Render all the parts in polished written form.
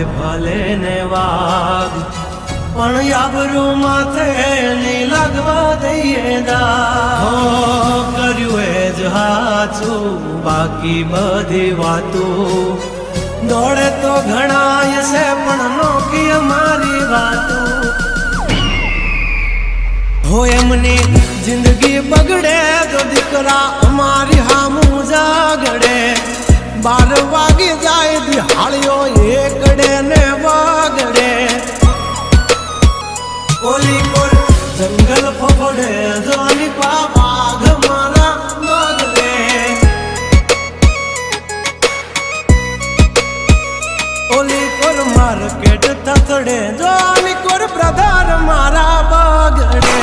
હોય ભલે ને વાગ, પણ આબરૂ માથે ની લાગવા દઈએ દાગ. કર્યું એ જ હાચું, બાકી બધી વાતો દોડે તો ઘણાય છે, પણ નોકી અમારી વાતો. હો એમની જિંદગી બગડે તો દીકરા અમારી હામું જાગડે. 12 વાગી જાય દિહાળીઓ એકડે ને વાગડે. ઓલી કોર જંગલ ફફડે જોની પાગ મારા બગડે. ઓલી કોર માર્કેટ થથડે જોની કોર પ્રધાર મારા બગડે.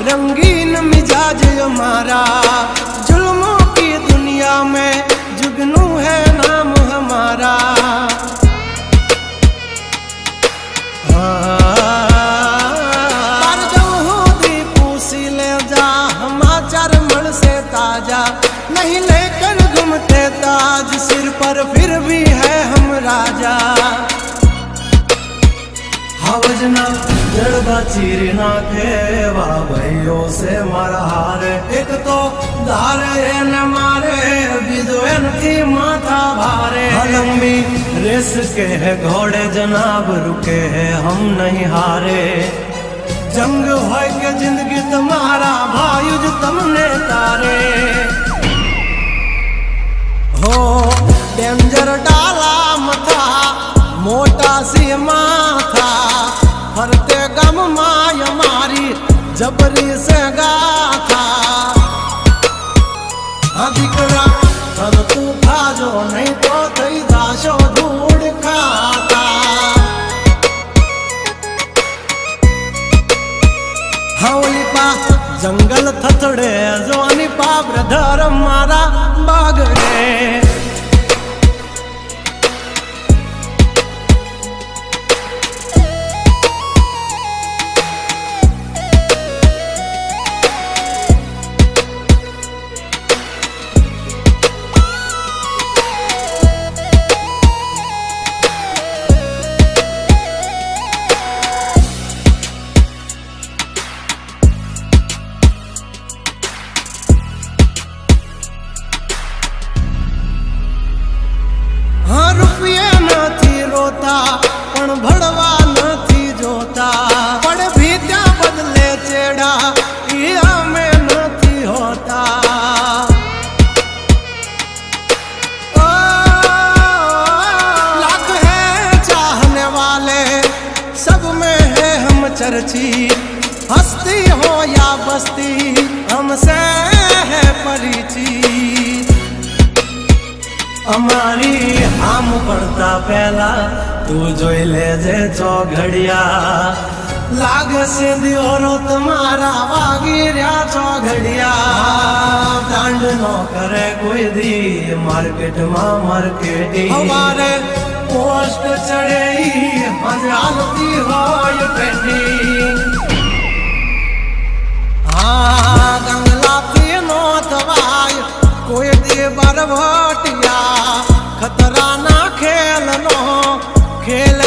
रंगीन मिजाज हमारा, जुल्मों की दुनिया में जुगनू है नाम हमारा. पर जब होदी पूसी ले जा समाचार मन से ताजा, नहीं लेकर घूमते ताज सिर पर फिर भी है हम राजा. हवजना जड़बा चीर नाखे वाह भाइयों से मारा हारे. एक तो धारे न मारे बीजो इनकी माथा भारे. लंबी रेस के है घोड़े जनाब रुके हैं हम नहीं हारे. जंग हो के जिंदगी तुम्हारा भायुज तुमने तारे. हो डेंजर डाला मथा मोटा सी माथा, फरते गम माय मारी जबरी से गाथा. दीकरा तब तू खाजो नहीं तो थई दाशो धूड़ खाता. हवली पा जंगल थथड़े जोनी पा ब्रदर मारा बागड़े. पण भड़वा नहीं जोता, पण भी त्या बदले चेड़ा इया में नहीं होता. लाख है चाहने वाले सब में है हम चर्ची, हस्ती हो या बस्ती हमसे है परिचित. અમારી આમ પડતા પહેલા તું જોઈ લેજે ચોઘડિયા. લાગશે દિયોરો તમારા વાગી રહ્યા ચોઘડિયા. દાંડ નો કરે કોઈ દી માર્કેટમાં માર્કેટિંગ. અમારે પોસ્ટ ચડે હાલતી હોય પેન્ડિંગ. હા ગંગલાથી નો થવાય કોઈ દી બરવટિયા. खतरा ना खेल नो खेल